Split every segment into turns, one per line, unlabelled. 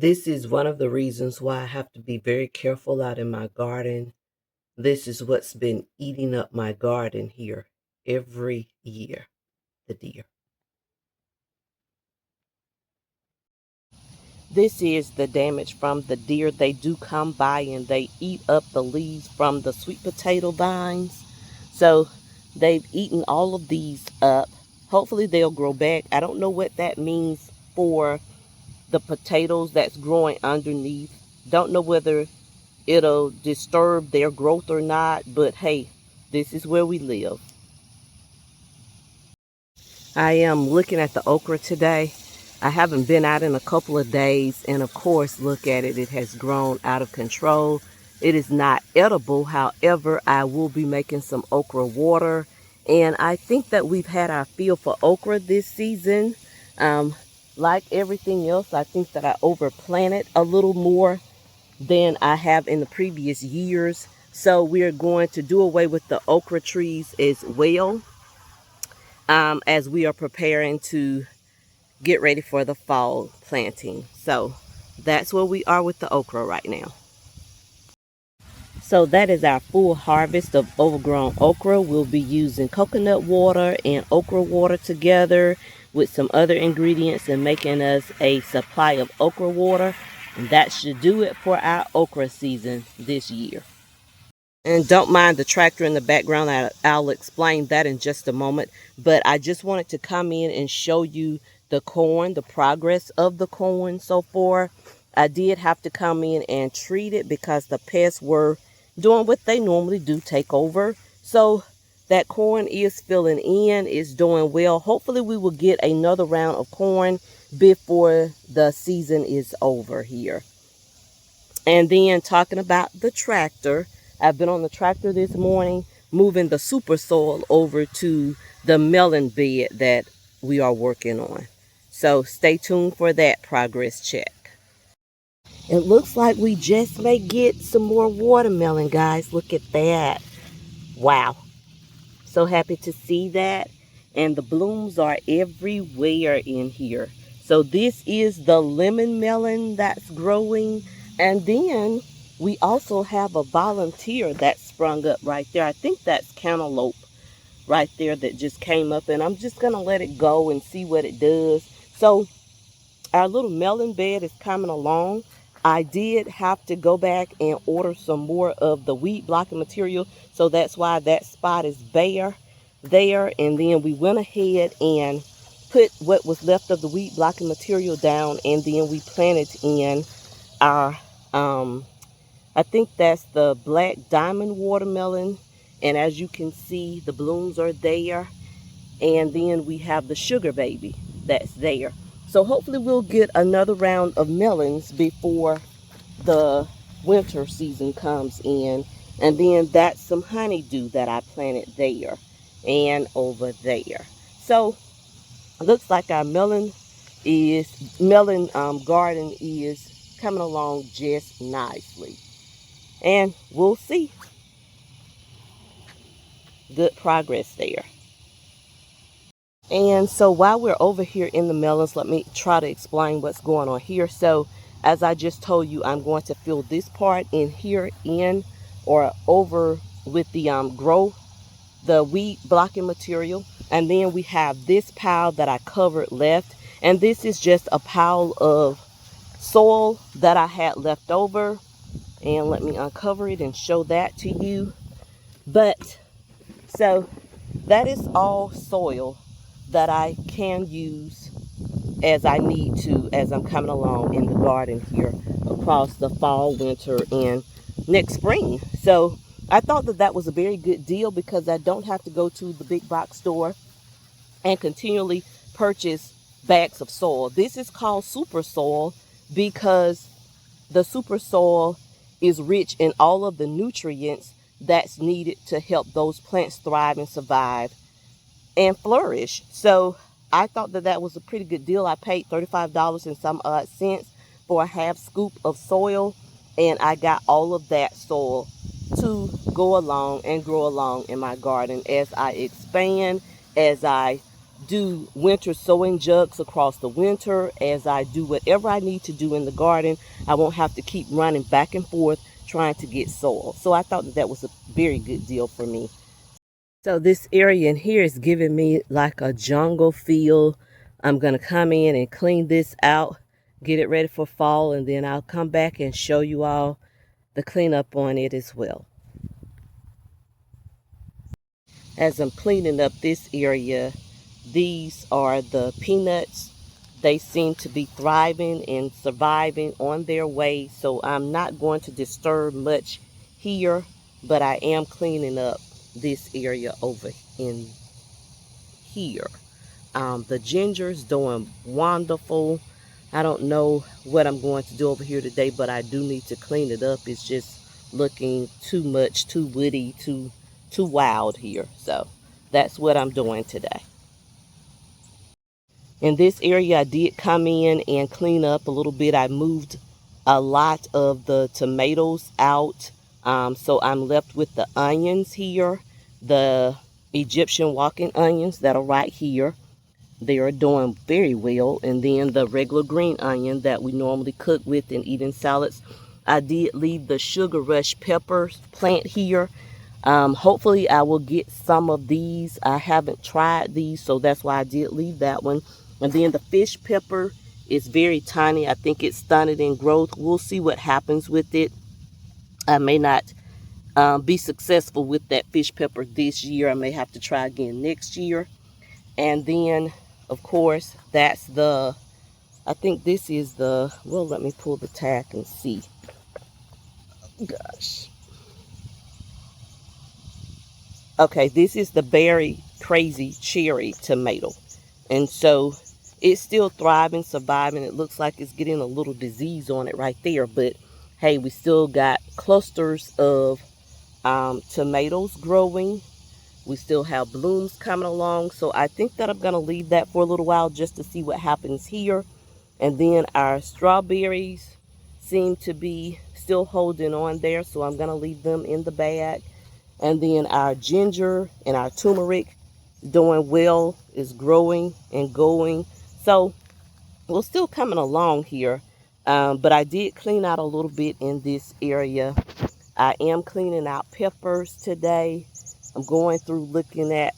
This is one of the reasons why I have to be very careful out in my garden. This is what's been eating up my garden here every year, the deer. This is the damage from the deer. They do come by and they eat up the leaves from the sweet potato vines. So they've eaten all of these up. Hopefully they'll grow back. I don't know what that means for the potatoes that's growing underneath. Don't know whether it'll disturb their growth or not, but hey, this is where we live. I am looking at the okra today. I haven't been out in a couple of days, and of course, look at it. It has grown out of control. It is not edible. However, I will be making some okra water, and I think that we've had our fill for okra this season. Like everything else, I think that I overplanted a little more than I have in the previous years. So we're going to do away with the okra trees as well, as we are preparing to get ready for the fall planting. So that's where we are with the okra right now. So that is our full harvest of overgrown okra. We'll be using coconut water and okra water together with some other ingredients and making us a supply of okra water. And that should do it for our okra season this year. And don't mind the tractor in the background. I'll explain that in just a moment. But I just wanted to come in and show you the corn, the progress of the corn so far. I did have to come in and treat it because the pests were doing what they normally do, take over. So that corn is filling in, is doing well. Hopefully we will get another round of corn before the season is over here. And then talking about the tractor, I've been on the tractor this morning moving the super soil over to the melon bed that we are working on. So stay tuned for that progress check. It looks like we just may get some more watermelon, guys. Look at that. Wow. So happy to see that. And the blooms are everywhere in here. So this is the lemon melon that's growing. And then we also have a volunteer that sprung up right there. I think that's cantaloupe right there that just came up. And I'm just going to let it go and see what it does. So our little melon bed is coming along. I did have to go back and order some more of the weed blocking material. So that's why that spot is bare there. And then we went ahead and put what was left of the weed blocking material down. And then we planted in our, I think that's the black diamond watermelon. And as you can see, the blooms are there. And then we have the sugar baby that's there. So hopefully we'll get another round of melons before the winter season comes in. And then that's some honeydew that I planted there and over there. So it looks like our melon garden is coming along just nicely. And we'll see. Good progress there. And so while we're over here in the melons, let me try to explain what's going on here. So as I just told you, I'm going to fill this part in here in or over with the the weed blocking material. And then we have this pile that I covered left. And this is just a pile of soil that I had left over. And let me uncover it and show that to you. But so that is all soil that I can use as I need to, as I'm coming along in the garden here across the fall, winter, and next spring. So I thought that that was a very good deal because I don't have to go to the big box store and continually purchase bags of soil. This is called super soil because the super soil is rich in all of the nutrients that's needed to help those plants thrive and survive and flourish. So I thought that that was a pretty good deal. I paid $35 and some odd cents for a half scoop of soil, and I got all of that soil to go along and grow along in my garden as I expand, as I do winter sowing jugs across the winter. As I do whatever I need to do in the garden, I won't have to keep running back and forth trying to get soil. So I thought that that was a very good deal for me. So this area in here is giving me like a jungle feel. I'm going to come in and clean this out, get it ready for fall, and then I'll come back and show you all the cleanup on it as well. As I'm cleaning up this area, these are the peanuts. They seem to be thriving and surviving on their way, so I'm not going to disturb much here, but I am cleaning up this area over in here. The ginger's doing wonderful. I don't know what I'm going to do over here today, but I do need to clean it up. It's just looking too much, too woody, too wild here. So that's what I'm doing today. In this area, I did come in and clean up a little bit. I moved a lot of the tomatoes out. So I'm left with the onions here, the Egyptian walking onions that are right here. They are doing very well. And then the regular green onion that we normally cook with and eat in salads. I did leave the sugar rush peppers plant here. Hopefully I will get some of these. I haven't tried these, so that's why I did leave that one. And then the fish pepper is very tiny. I think it's stunted in growth. We'll see what happens with it. I may not be successful with that fish pepper this year. I may have to try again next year. And then, of course, that's the, I think this is the, well, let me pull the tag and see. Gosh. Okay, this is the Berry Crazy Cherry Tomato. And so it's still thriving, surviving. It looks like it's getting a little disease on it right there. But hey, we still got clusters of tomatoes growing. We still have blooms coming along. So I think that I'm going to leave that for a little while just to see what happens here. And then our strawberries seem to be still holding on there. So I'm going to leave them in the bag. And then our ginger and our turmeric doing well, is growing and going. So we're still coming along here. But I did clean out a little bit in this area. I am cleaning out peppers today. I'm going through looking at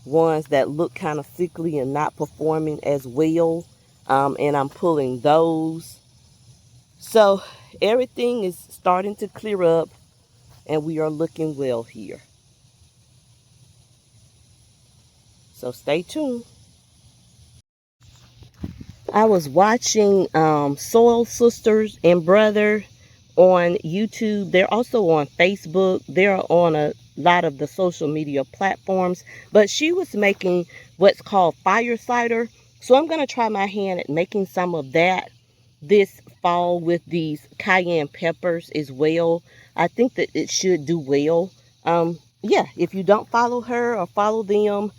ones that look kind of sickly and not performing as well. And I'm pulling those. So everything is starting to clear up and we are looking well here. So stay tuned. I was watching Soil Sisters and Brother on YouTube. They're also on Facebook. They're on a lot of the social media platforms. But she was making what's called fire cider. So I'm going to try my hand at making some of that this fall with these cayenne peppers as well. I think that it should do well. Yeah, if you don't follow her or follow them,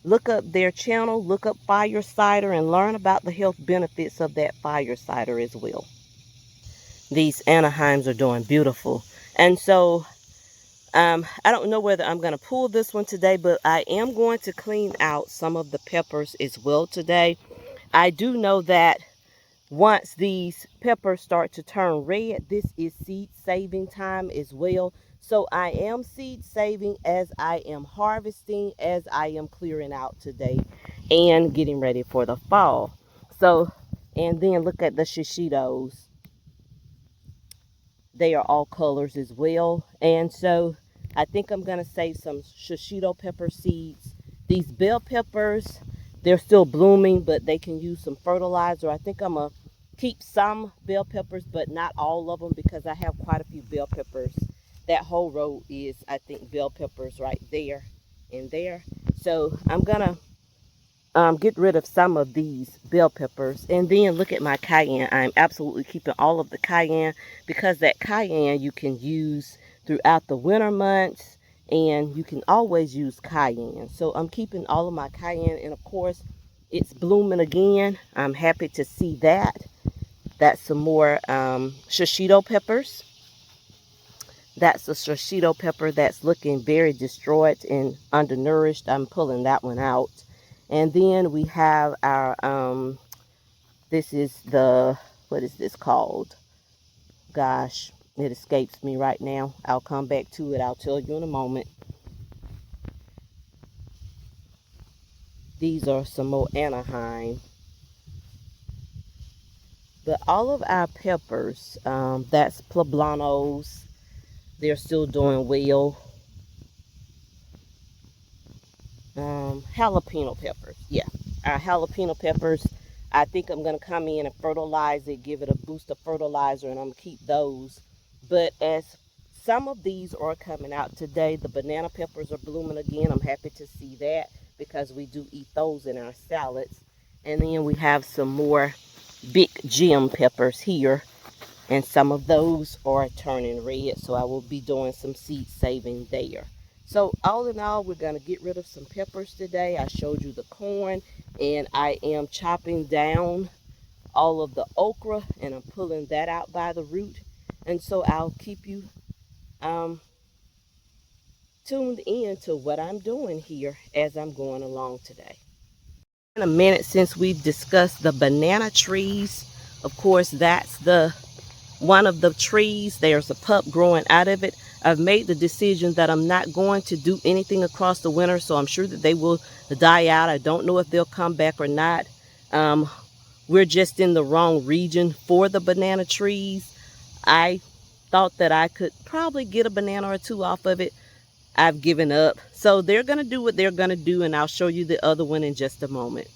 look up their channel, look up fire cider, and learn about the health benefits of that fire cider as well. These Anaheims are doing beautiful. And so, I don't know whether I'm going to pull this one today, but I am going to clean out some of the peppers as well today. I do know that once these peppers start to turn red, this is seed saving time as well. So I am seed saving as I am harvesting, as I am clearing out today and getting ready for the fall. So, and then look at the shishitos. They are all colors as well. And so I think I'm going to save some shishito pepper seeds. These bell peppers, they're still blooming, but they can use some fertilizer. I think I'm going to keep some bell peppers, but not all of them because I have quite a few bell peppers. That whole row is, I think, bell peppers right there and there. So I'm going to get rid of some of these bell peppers. And then look at my cayenne. I'm absolutely keeping all of the cayenne because that cayenne you can use throughout the winter months and you can always use cayenne. So I'm keeping all of my cayenne, and of course it's blooming again. I'm happy to see that. That's some more shishito peppers. That's a shishito pepper that's looking very destroyed and undernourished. I'm pulling that one out. And then we have our, this is the, what is this called? Gosh, it escapes me right now. I'll come back to it. I'll tell you in a moment. These are some more Anaheim. But all of our peppers, that's poblanos, they're still doing well. Jalapeno peppers, yeah, our jalapeno peppers, I think I'm going to come in and fertilize it, give it a boost of fertilizer, and I'm going to keep those. But as some of these are coming out today, the banana peppers are blooming again. I'm happy to see that because we do eat those in our salads. And then we have some more big gem peppers here, and some of those are turning red, so I will be doing some seed saving there. So all in all, we're going to get rid of some peppers today. I showed you the corn, and I am chopping down all of the okra, and I'm pulling that out by the root. And so I'll keep you tuned in to what I'm doing here as I'm going along today. In a minute since we've discussed the banana trees. Of course, that's the one of the trees. There's a pup growing out of it. I've made the decision that I'm not going to do anything across the winter, so I'm sure that they will die out. I don't know if they'll come back or not. We're just in the wrong region for the banana trees. I thought that I could probably get a banana or two off of it. I've given up. So they're going to do what they're going to do, and I'll show you the other one in just a moment.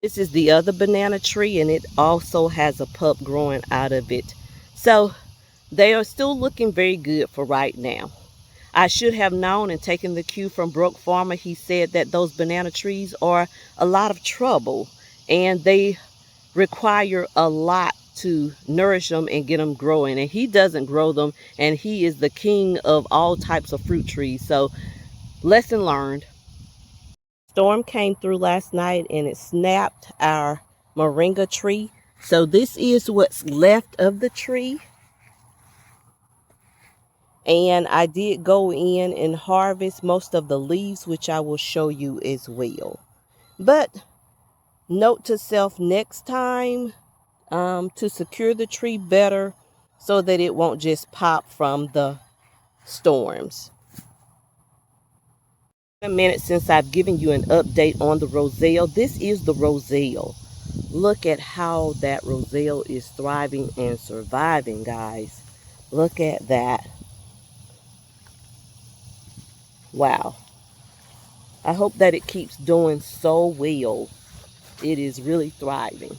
This is the other banana tree, and it also has a pup growing out of it. So they are still looking very good for right now. I should have known and taken the cue from Broke Farmer. He said that those banana trees are a lot of trouble, and they require a lot to nourish them and get them growing. And he doesn't grow them, and he is the king of all types of fruit trees. So lesson learned. Storm came through last night, and it snapped our moringa tree. So this is what's left of the tree. And I did go in and harvest most of the leaves, which I will show you as well. But note to self, next time, to secure the tree better so that it won't just pop from the storms. A minute since I've given you an update on the roselle. This is the roselle. Look at how that roselle is thriving and surviving, guys. Look at that. Wow. I hope that it keeps doing so well. It is really thriving.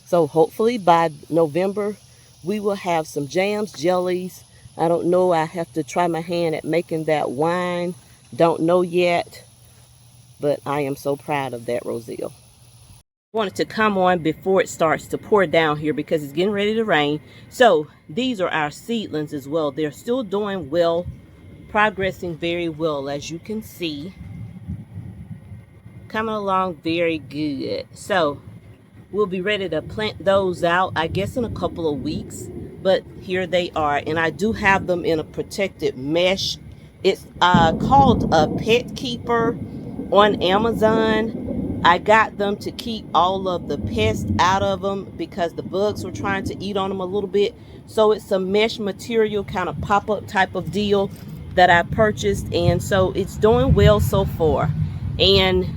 So hopefully by November, we will have some jams, jellies. I don't know. I have to try my hand at making that wine. Don't know yet. But I am so proud of that roselle. I wanted to come on before it starts to pour down here because it's getting ready to rain. So these are our seedlings as well. They're still doing well, progressing very well, as you can see. Coming along very good. So we'll be ready to plant those out, I guess, in a couple of weeks. But here they are. And I do have them in a protected mesh. It's called a Pet Keeper on Amazon. I got them to keep all of the pests out of them because the bugs were trying to eat on them a little bit. So it's a mesh material kind of pop-up type of deal that I purchased. And so it's doing well so far. And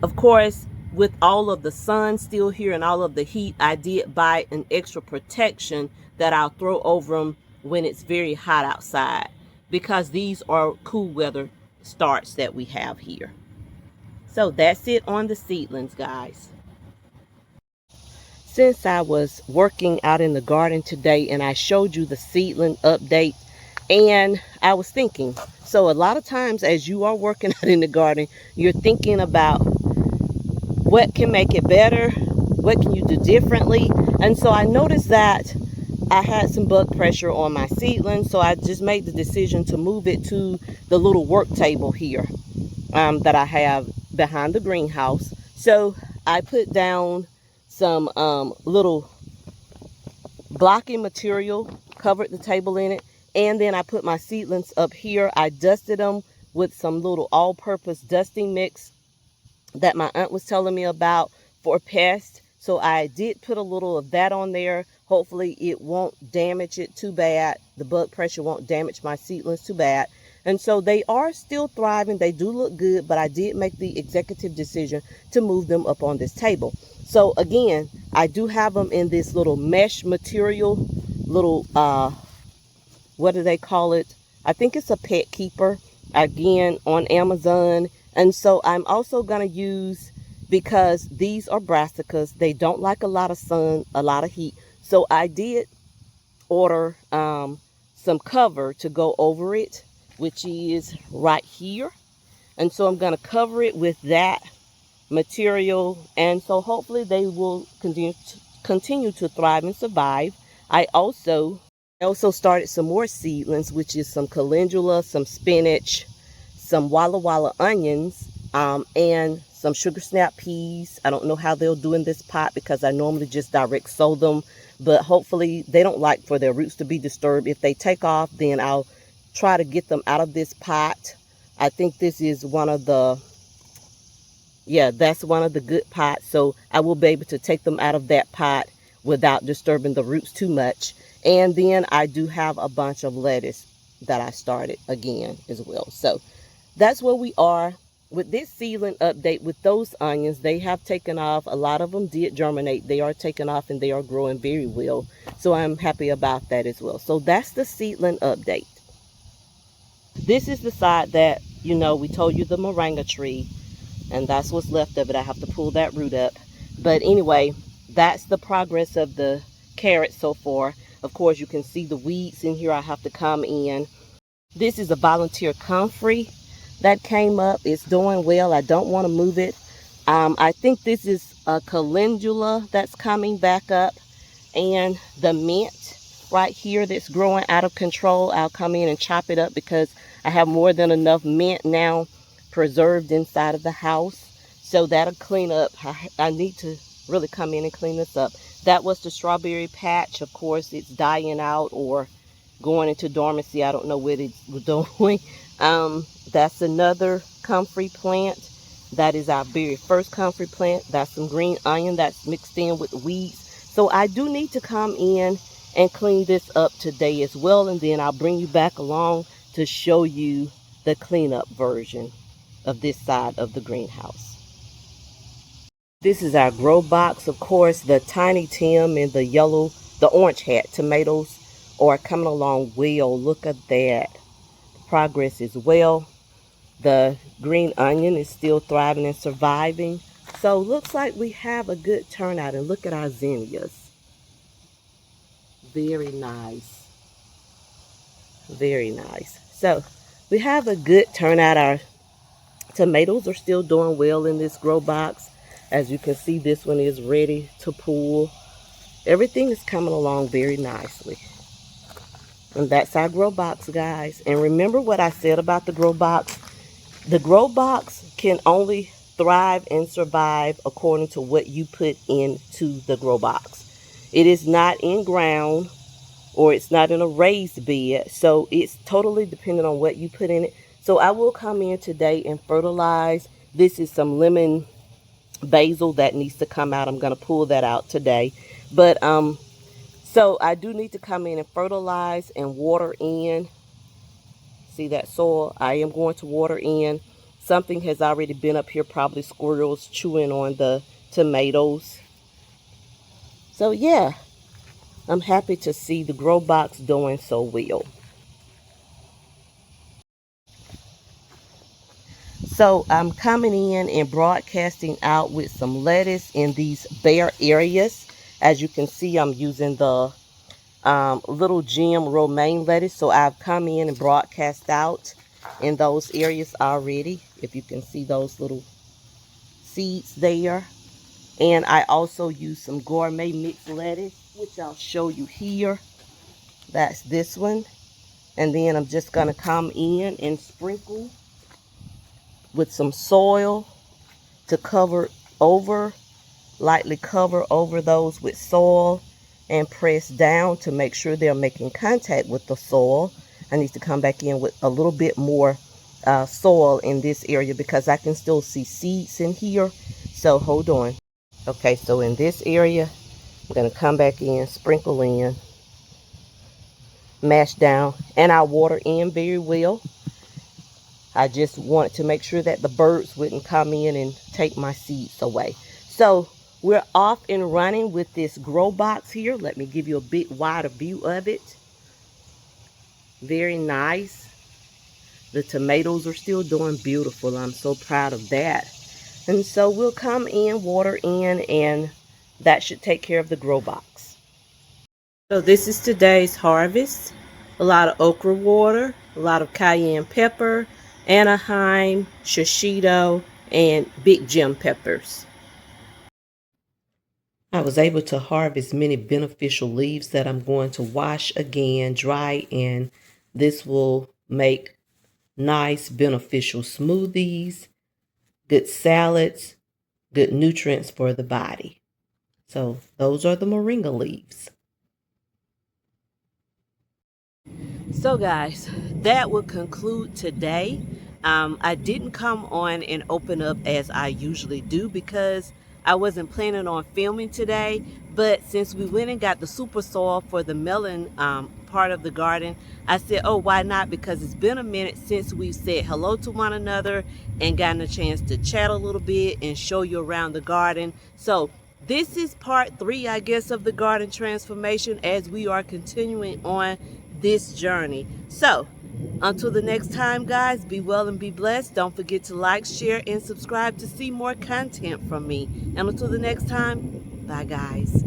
of course, with all of the sun still here and all of the heat, I did buy an extra protection that I'll throw over them when it's very hot outside, because these are cool weather starts that we have here. So that's it on the seedlings, guys. Since I was working out in the garden today and I showed you the seedling update, and I was thinking, so a lot of times as you are working out in the garden, you're thinking about what can make it better, what can you do differently. And so I noticed that I had some bug pressure on my seedlings, so I just made the decision to move it to the little work table here that I have behind the greenhouse. So I put down some little blocking material, covered the table in it, and then I put my seedlings up here. I dusted them with some little all-purpose dusting mix that my aunt was telling me about for pests. So I did put a little of that on there. Hopefully it won't damage it too bad. The bug pressure won't damage my seedlings too bad. And so they are still thriving. They do look good, but I did make the executive decision to move them up on this table. So again, I do have them in this little mesh material, little, what do they call it? I think it's a pet keeper, again, on Amazon. And so I'm also going to use, because these are brassicas, they don't like a lot of sun, a lot of heat. So I did order some cover to go over it, which is right here. And so I'm going to cover it with that material. And so hopefully they will continue to thrive and survive. I also started some more seedlings, which is some calendula, some spinach, some Walla Walla onions, and some sugar snap peas. I don't know how they'll do in this pot because I normally just direct sow them, but hopefully they don't like for their roots to be disturbed. If they take off, then I'll try to get them out of this pot. I think this is one of the, yeah, that's one of the good pots. So I will be able to take them out of that pot without disturbing the roots too much. And then I do have a bunch of lettuce that I started again as well. So that's where we are with this seedling update. With those onions, they have taken off. A lot of them did germinate. They are taking off and they are growing very well. So I'm happy about that as well. So that's the seedling update. This is the side that, you know, we told you the moringa tree, and that's what's left of it. I have to pull that root up. But anyway, that's the progress of the carrots so far. Of course, you can see the weeds in here. I have to come in. This is a volunteer comfrey that came up. It's doing well. I don't want to move it. I think this is a calendula that's coming back up, and the mint right here that's growing out of control. I'll come in and chop it up because I have more than enough mint now preserved inside of the house. So that'll clean up. I need to really come in and clean this up. That was the strawberry patch. Of course, it's dying out or going into dormancy. I don't know what it's doing. That's another comfrey plant. That is our very first comfrey plant. That's some green onion that's mixed in with the weeds. So I do need to come in and clean this up today as well. And then I'll bring you back along to show you the cleanup version of this side of the greenhouse. This is our grow box. Of course, the Tiny Tim and the yellow, the orange hat tomatoes are coming along well. Look at that. The progress is well. The green onion is still thriving and surviving. So looks like we have a good turnout. And look at our zinnias. Very nice. Very nice. So we have a good turnout. Our tomatoes are still doing well in this grow box. As you can see, this one is ready to pull. Everything is coming along very nicely. And that's our grow box, guys. And remember what I said about the grow box. The grow box can only thrive and survive according to what you put into the grow box. It is not in ground or it's not in a raised bed. So it's totally dependent on what you put in it. So I will come in today and fertilize. This is some lemon basil that needs to come out. I'm going to pull that out today. But so I do need to come in and fertilize and water in. See that soil? I am going to water in. Something has already been up here, probably squirrels chewing on the tomatoes. So yeah, I'm happy to see the grow box doing so well. So I'm coming in and broadcasting out with some lettuce in these bare areas. As you can see, I'm using the little gem romaine lettuce. So I've come in and broadcast out in those areas already. If you can see those little seeds there. And I also use some gourmet mixed lettuce, which I'll show you here. That's this one. And then I'm just going to come in and sprinkle with some soil to cover over, lightly cover over those with soil and press down to make sure they're making contact with the soil. I need to come back in with a little bit more soil in this area because I can still see seeds in here. So hold on. Okay, so in this area, I'm going to come back in, sprinkle in, mash down, and I'll water in very well. I just wanted to make sure that the birds wouldn't come in and take my seeds away. So we're off and running with this grow box here. Let me give you a bit wider view of it. Very nice. The tomatoes are still doing beautiful. I'm so proud of that. And so we'll come in, water in, and that should take care of the grow box. So this is today's harvest. A lot of okra water, a lot of cayenne pepper, Anaheim, shishito, and big gem peppers. I was able to harvest many beneficial leaves that I'm going to wash again, dry, and this will make nice beneficial smoothies, good salads, good nutrients for the body. So those are the moringa leaves. So guys, that will conclude today. I didn't come on and open up as I usually do because I wasn't planning on filming today. But since we went and got the super soil for the melon part of the garden, I said, oh, why not? Because it's been a minute since we've said hello to one another and gotten a chance to chat a little bit and show you around the garden. So this is part 3, I guess, of the garden transformation as we are continuing on this journey. So until the next time, guys, be well and be blessed. Don't forget to like, share, and subscribe to see more content from me. And until the next time, bye, guys.